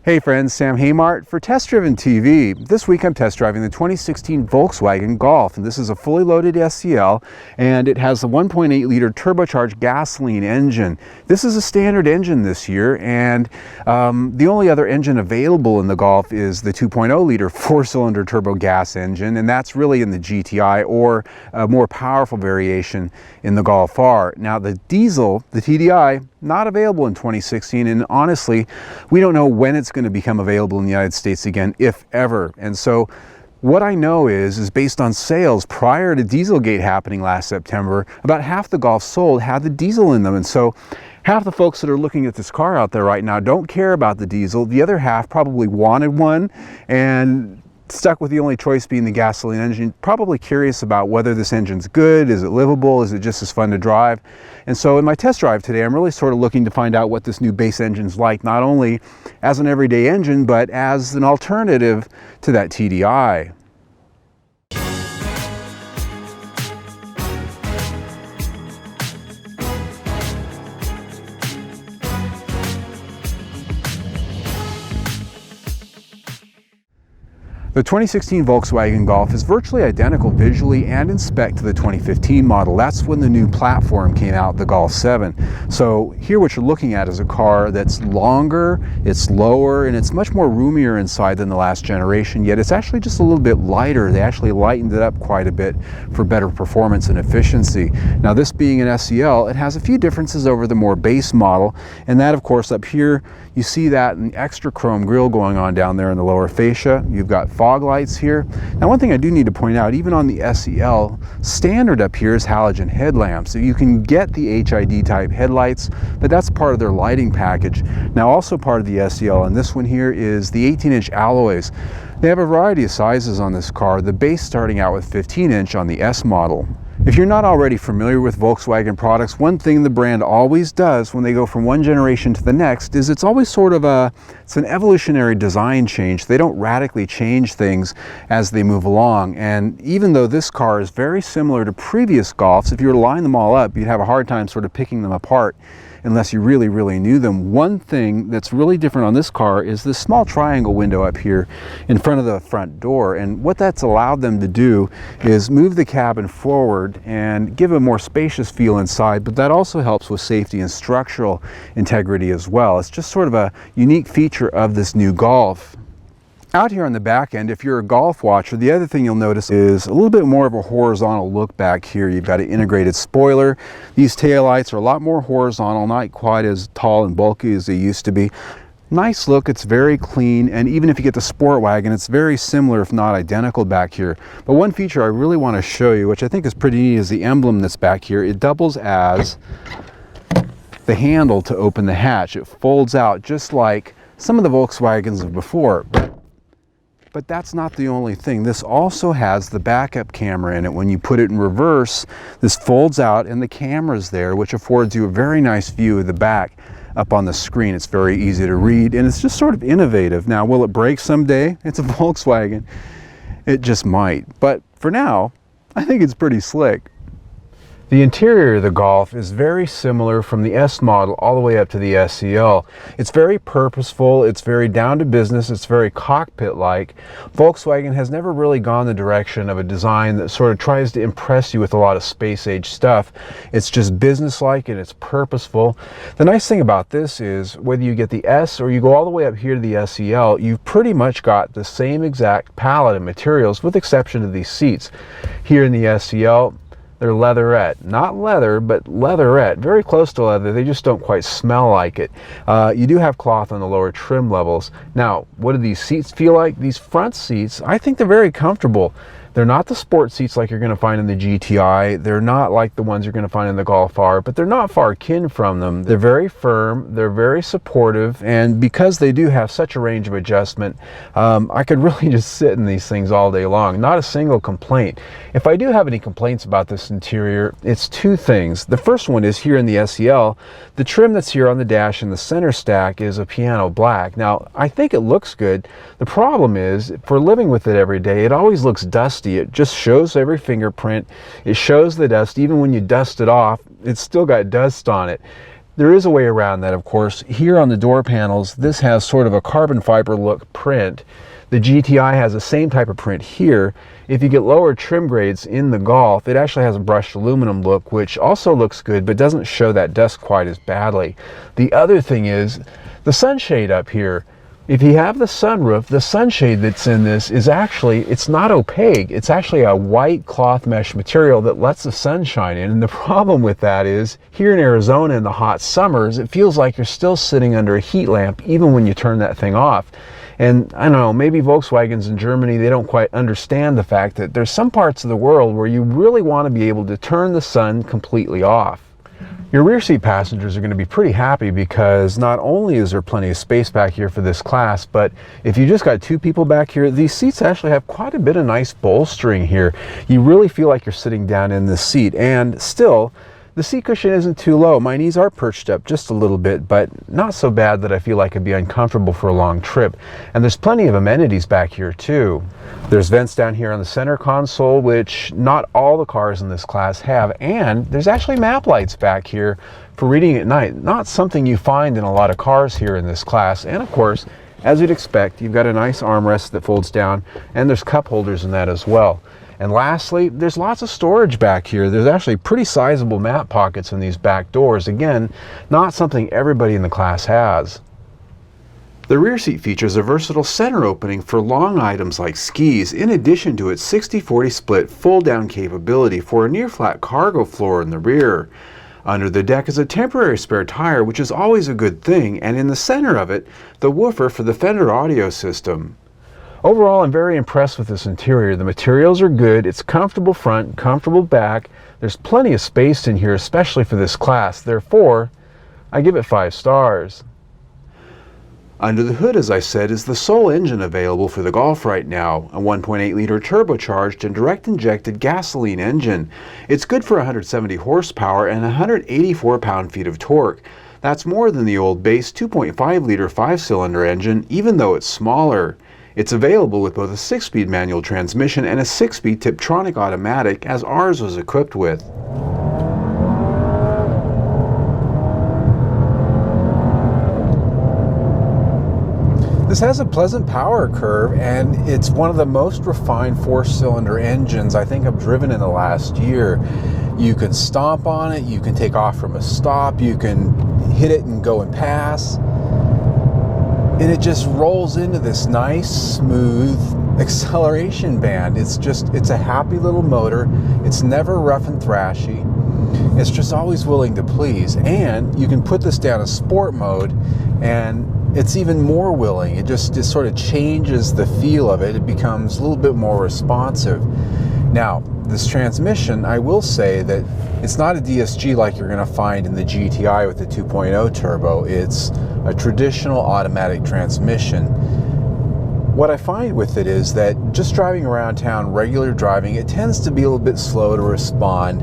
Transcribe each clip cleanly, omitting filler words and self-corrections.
Hey friends, Sam Haymart for Test Driven TV. This week I'm test driving the 2016 Volkswagen Golf, and this is a fully loaded SEL, and it has a 1.8 liter turbocharged gasoline engine. This is a standard engine this year, and the only other engine available in the Golf is the 2.0 liter 4-cylinder turbo gas engine, and that's really in the GTI or a more powerful variation in the Golf R. Now the diesel, the TDI, not available in 2016, and honestly, we don't know when it's going to become available in the United States again, if ever. And so what I know is based on sales prior to Dieselgate happening last September, about half the Golf sold had the diesel in them. And so half the folks that are looking at this car out there right now don't care about the diesel. The other half probably wanted one and stuck with the only choice being the gasoline engine, probably curious about whether this engine's good, is it livable, is it just as fun to drive. And so in my test drive today, I'm really sort of looking to find out what this new base engine's like, not only as an everyday engine, but as an alternative to that TDI. The 2016 Volkswagen Golf is virtually identical visually and in spec to the 2015 model. That's when the new platform came out, the Golf 7. So here what you're looking at is a car that's longer, it's lower, and it's much more roomier inside than the last generation, yet it's actually just a little bit lighter. They actually lightened it up quite a bit for better performance and efficiency. Now this being an SEL, it has a few differences over the more base model, and that of course up here, you see that an extra chrome grille going on down there in the lower fascia. You've got fog lights here. Now one thing I do need to point out, even on the SEL, standard up here is halogen headlamps. So you can get the HID type headlights, but that's part of their lighting package. Now also part of the SEL, and this one here is the 18-inch alloys. They have a variety of sizes on this car, the base starting out with 15-inch on the S model. If you're not already familiar with Volkswagen products, one thing the brand always does when they go from one generation to the next is it's always sort of it's an evolutionary design change. They don't radically change things as they move along. And even though this car is very similar to previous Golfs, if you were to line them all up, you'd have a hard time sort of picking them apart unless you really knew them. One thing that's really different on this car is this small triangle window up here in front of the front door, and what that's allowed them to do is move the cabin forward and give a more spacious feel inside, but that also helps with safety and structural integrity as well. It's just sort of a unique feature of this new Golf. Out here on the back end, if you're a Golf watcher, the other thing you'll notice is a little bit more of a horizontal look back here. You've got an integrated spoiler. These taillights are a lot more horizontal, not quite as tall and bulky as they used to be. Nice look, it's very clean, and even if you get the Sport Wagon, it's very similar, if not identical back here. But one feature I really want to show you, which I think is pretty neat, is the emblem that's back here. It doubles as the handle to open the hatch. It folds out just like some of the Volkswagens of before. But that's not the only thing. This also has the backup camera in it. When you put it in reverse, this folds out and the camera's there, which affords you a very nice view of the back up on the screen. It's very easy to read, and it's just sort of innovative. Now, will it break someday? It's a Volkswagen. It just might. But for now, I think it's pretty slick. The interior of the Golf is very similar from the S model all the way up to the SEL. It's very purposeful, it's very down to business, it's very cockpit-like. Volkswagen has never really gone the direction of a design that sort of tries to impress you with a lot of space-age stuff. It's just business-like and it's purposeful. The nice thing about this is whether you get the S or you go all the way up here to the SEL, you've pretty much got the same exact palette of materials with exception of these seats. Here in the SEL, they're leatherette. Not leather, but leatherette. Very close to leather. They just don't quite smell like it. You do have cloth on the lower trim levels. Now, what do these seats feel like? These front seats, I think they're very comfortable. They're not the sport seats like you're going to find in the GTI. They're not like the ones you're going to find in the Golf R, but they're not far kin from them. They're very firm, they're very supportive, and because they do have such a range of adjustment, I could really just sit in these things all day long. Not a single complaint. If I do have any complaints about this interior, it's two things. The first one is here in the SEL, the trim that's here on the dash in the center stack is a piano black. Now, I think it looks good. The problem is, for living with it every day, it always looks dusty. It just shows every fingerprint. It shows the dust. Even when you dust it off, it's still got dust on it. There is a way around that, of course. Here on the door panels, this has sort of a carbon fiber look print. The GTI has the same type of print here. If you get lower trim grades in the Golf, it actually has a brushed aluminum look, which also looks good, but doesn't show that dust quite as badly. The other thing is the sunshade up here. If you have the sunroof, the sunshade that's in this is actually, it's not opaque. It's actually a white cloth mesh material that lets the sun shine in. And the problem with that is, here in Arizona in the hot summers, it feels like you're still sitting under a heat lamp even when you turn that thing off. And I don't know, maybe Volkswagens in Germany, they don't quite understand the fact that there's some parts of the world where you really want to be able to turn the sun completely off. Your rear seat passengers are going to be pretty happy because not only is there plenty of space back here for this class, but if you just got two people back here, these seats actually have quite a bit of nice bolstering here. You really feel like you're sitting down in this seat, and still, the seat cushion isn't too low. My knees are perched up just a little bit, but not so bad that I feel like I'd be uncomfortable for a long trip. And there's plenty of amenities back here too. There's vents down here on the center console, which not all the cars in this class have. And there's actually map lights back here for reading at night. Not something you find in a lot of cars here in this class. And of course, as you'd expect, you've got a nice armrest that folds down, and there's cup holders in that as well. And lastly, there's lots of storage back here. There's actually pretty sizable map pockets in these back doors. Again, not something everybody in the class has. The rear seat features a versatile center opening for long items like skis, in addition to its 60-40 split fold-down capability for a near-flat cargo floor in the rear. Under the deck is a temporary spare tire, which is always a good thing, and in the center of it, the woofer for the Fender audio system. Overall, I'm very impressed with this interior. The materials are good, it's comfortable front, comfortable back. There's plenty of space in here, especially for this class. Therefore, I give it 5 stars. Under the hood, as I said, is the sole engine available for the Golf right now, a 1.8-liter turbocharged and direct-injected gasoline engine. It's good for 170 horsepower and 184 pound-feet of torque. That's more than the old base 2.5-liter 5-cylinder engine, even though it's smaller. It's available with both a 6-speed manual transmission and a 6-speed Tiptronic automatic, as ours was equipped with. This has a pleasant power curve, and it's one of the most refined 4-cylinder engines I think I've driven in the last year. You can stomp on it, you can take off from a stop, you can hit it and go and pass. And it just rolls into this nice, smooth acceleration band. It's a happy little motor. It's never rough and thrashy. It's just always willing to please. And you can put this down in sport mode, and it's even more willing. It sort of changes the feel of it. It becomes a little bit more responsive. Now, this transmission, I will say that it's not a DSG like you're going to find in the GTI with the 2.0 turbo. It's a traditional automatic transmission. What I find with it is that just driving around town, regular driving, it tends to be a little bit slow to respond.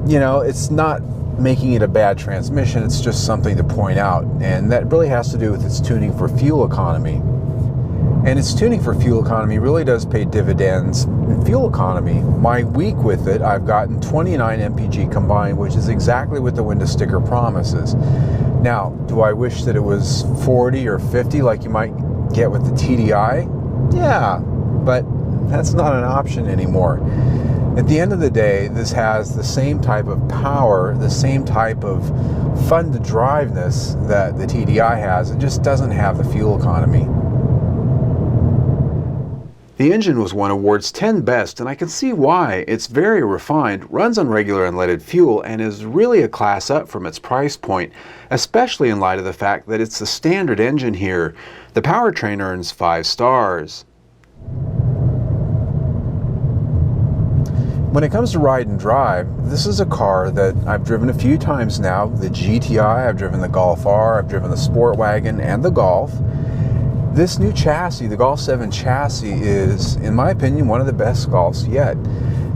You know, it's not making it a bad transmission, it's just something to point out. And that really has to do with its tuning for fuel economy. And its tuning for fuel economy really does pay dividends. In fuel economy, my week with it, I've gotten 29 mpg combined, which is exactly what the window sticker promises. Now, do I wish that it was 40 or 50 like you might get with the TDI? Yeah, but that's not an option anymore. At the end of the day, this has the same type of power, the same type of fun to driveness that the TDI has. It just doesn't have the fuel economy. The engine was won Award's 10 Best, and I can see why. It's very refined, runs on regular unleaded fuel, and is really a class up from its price point, especially in light of the fact that it's the standard engine here. The powertrain earns 5 stars. When it comes to ride and drive, this is a car that I've driven a few times now. The GTI, I've driven the Golf R, I've driven the Sportwagon and the Golf. This new chassis, the Golf 7 chassis, is, in my opinion, one of the best Golfs yet.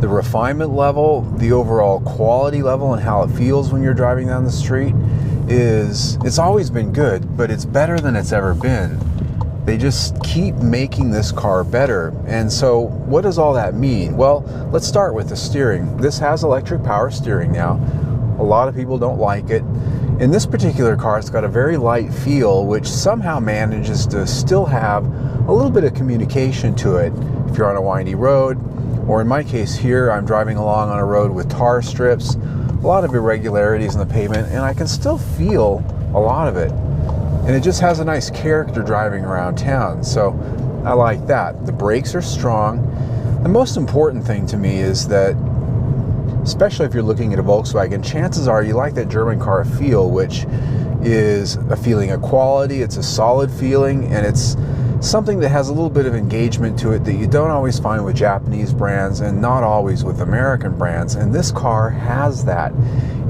The refinement level, the overall quality level, and how it feels when you're driving down the street it's always been good, but it's better than it's ever been. They just keep making this car better. And so what does all that mean? Well, let's start with the steering. This has electric power steering now. A lot of people don't like it. In this particular car, it's got a very light feel, which somehow manages to still have a little bit of communication to it if you're on a windy road, or in my case here, I'm driving along on a road with tar strips, a lot of irregularities in the pavement, and I can still feel a lot of it. And it just has a nice character driving around town, so I like that. The brakes are strong. The most important thing to me is that, especially if you're looking at a Volkswagen, chances are you like that German car feel, which is a feeling of quality, it's a solid feeling, and it's something that has a little bit of engagement to it that you don't always find with Japanese brands and not always with American brands. And this car has that.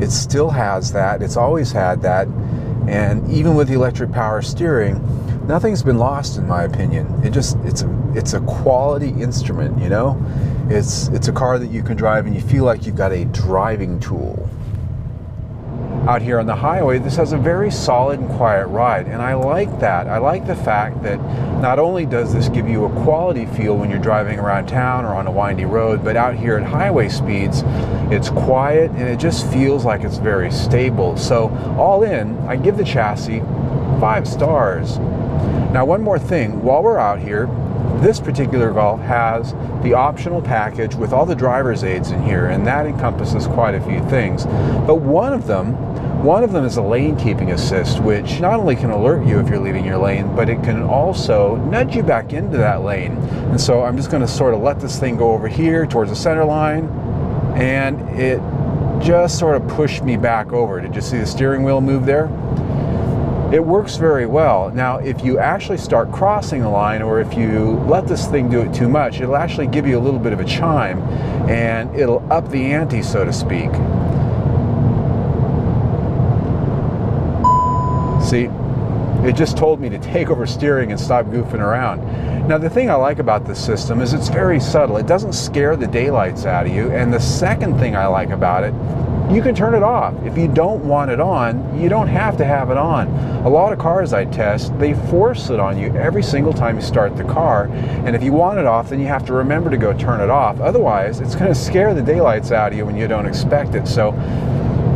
It still has that. It's always had that. And even with the electric power steering, nothing's been lost in my opinion. It's a quality instrument, you know? It's a car that you can drive and you feel like you've got a driving tool. Out here on the highway, this has a very solid and quiet ride, and I like that. I like the fact that not only does this give you a quality feel when you're driving around town or on a windy road, but out here at highway speeds, it's quiet and it just feels like it's very stable. So all in, I give the chassis 5 stars. Now one more thing, while we're out here, this particular Golf has the optional package with all the driver's aids in here, and that encompasses quite a few things. But one of them is a lane keeping assist, which not only can alert you if you're leaving your lane, but it can also nudge you back into that lane. And so I'm just going to sort of let this thing go over here towards the center line, and it just sort of pushed me back over. Did you see the steering wheel move there? It works very well. Now, if you actually start crossing the line, or if you let this thing do it too much, it'll actually give you a little bit of a chime, and it'll up the ante, so to speak. See, it just told me to take over steering and stop goofing around. Now, the thing I like about this system is it's very subtle. It doesn't scare the daylights out of you, and the second thing I like about it, you can turn it off. If you don't want it on, you don't have to have it on. A lot of cars I test, they force it on you every single time you start the car, and if you want it off, then you have to remember to go turn it off. Otherwise, it's going to scare the daylights out of you when you don't expect it. So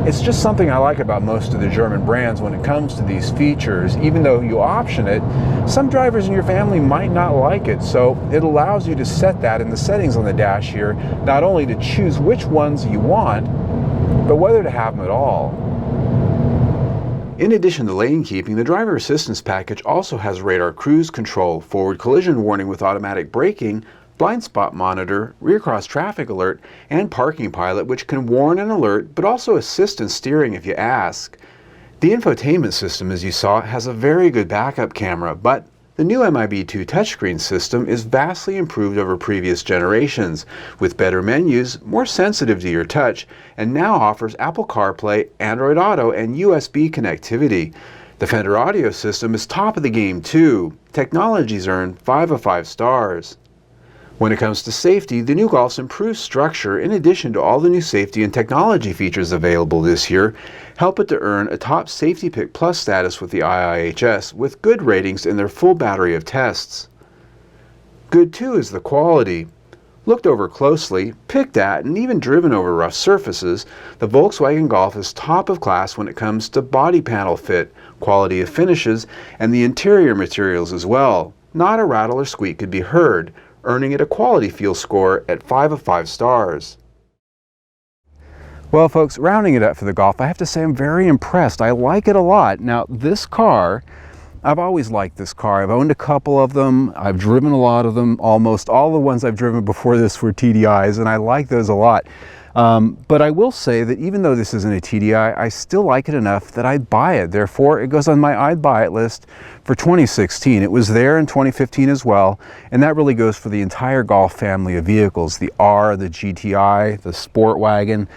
it's just something I like about most of the German brands when it comes to these features. Even though you option it, some drivers in your family might not like it, so it allows you to set that in the settings on the dash here, not only to choose which ones you want, but whether to have them at all. In addition to lane keeping, the driver assistance package also has radar cruise control, forward collision warning with automatic braking, blind spot monitor, rear cross traffic alert, and parking pilot, which can warn and alert, but also assist in steering if you ask. The infotainment system, as you saw, has a very good backup camera, but the new MIB2 touchscreen system is vastly improved over previous generations, with better menus, more sensitive to your touch, and now offers Apple CarPlay, Android Auto, and USB connectivity. The Fender audio system is top of the game too. Technology's earned 5 of 5 stars. When it comes to safety, the new Golf's improved structure, in addition to all the new safety and technology features available this year, help it to earn a top Safety Pick Plus status with the IIHS, with good ratings in their full battery of tests. Good too is the quality. Looked over closely, picked at, and even driven over rough surfaces, the Volkswagen Golf is top of class when it comes to body panel fit, quality of finishes, and the interior materials as well. Not a rattle or squeak could be heard, earning it a quality feel score at 5 of 5 stars. Well folks, rounding it up for the Golf, I have to say I'm very impressed. I like it a lot. Now this car, I've always liked this car. I've owned a couple of them. I've driven a lot of them. Almost all the ones I've driven before this were TDIs, and I like those a lot. But I will say that even though this isn't a TDI, I still like it enough that I'd buy it. Therefore, it goes on my I'd buy it list for 2016. It was there in 2015 as well, and that really goes for the entire Golf family of vehicles. The R, the GTI, the Sport Wagon.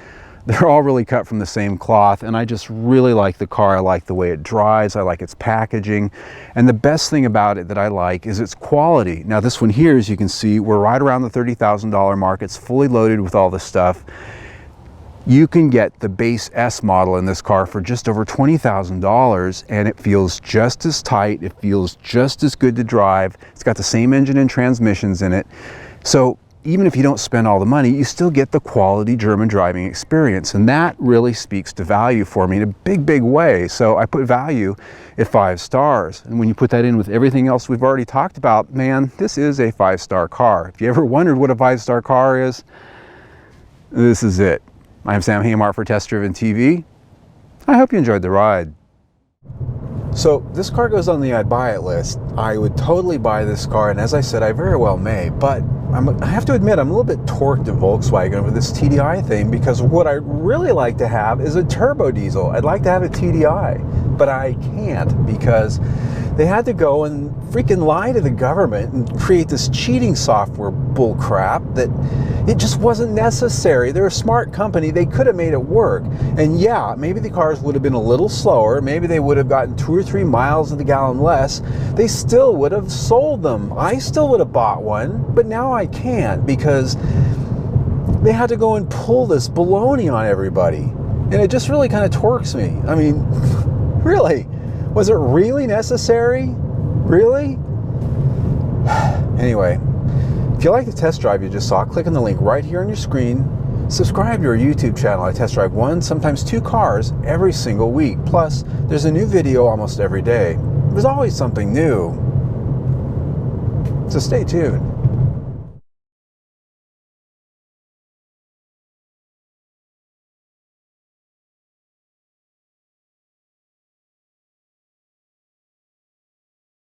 They're all really cut from the same cloth, and I just really like the car. I like the way it drives, I like its packaging, and the best thing about it that I like is its quality. Now this one here, as you can see, we're right around the $30,000 mark. It's fully loaded with all this stuff. You can get the base S model in this car for just over $20,000, and it feels just as tight, it feels just as good to drive. It's got the same engine and transmissions in it. So even if you don't spend all the money, you still get the quality German driving experience. And that really speaks to value for me in a big, big way. So I put value at 5 stars. And when you put that in with everything else we've already talked about, man, this is a 5-star car. If you ever wondered what a 5-star car is, this is it. I'm Sam Haymart for Test Driven TV. I hope you enjoyed the ride. So this car goes on the I'd buy it list. I would totally buy this car, and as I said, I very well may, but I have to admit I'm a little bit torqued at Volkswagen over this TDI thing, because what I'd really like to have is a turbo diesel. I'd like to have a TDI, but I can't because they had to go and freaking lie to the government and create this cheating software bull crap that it just wasn't necessary. They're a smart company. They could have made it work. And yeah, maybe the cars would have been a little slower. Maybe they would have gotten 2 or 3 miles to the gallon less. They still would have sold them. I still would have bought one, but now I can't because they had to go and pull this baloney on everybody. And it just really kind of torques me. I mean, really? Was it really necessary? Really? Anyway, if you like the test drive you just saw, click on the link right here on your screen. Subscribe to our YouTube channel. I test drive 1, sometimes 2 cars every single week. Plus, there's a new video almost every day. There's always something new. So stay tuned.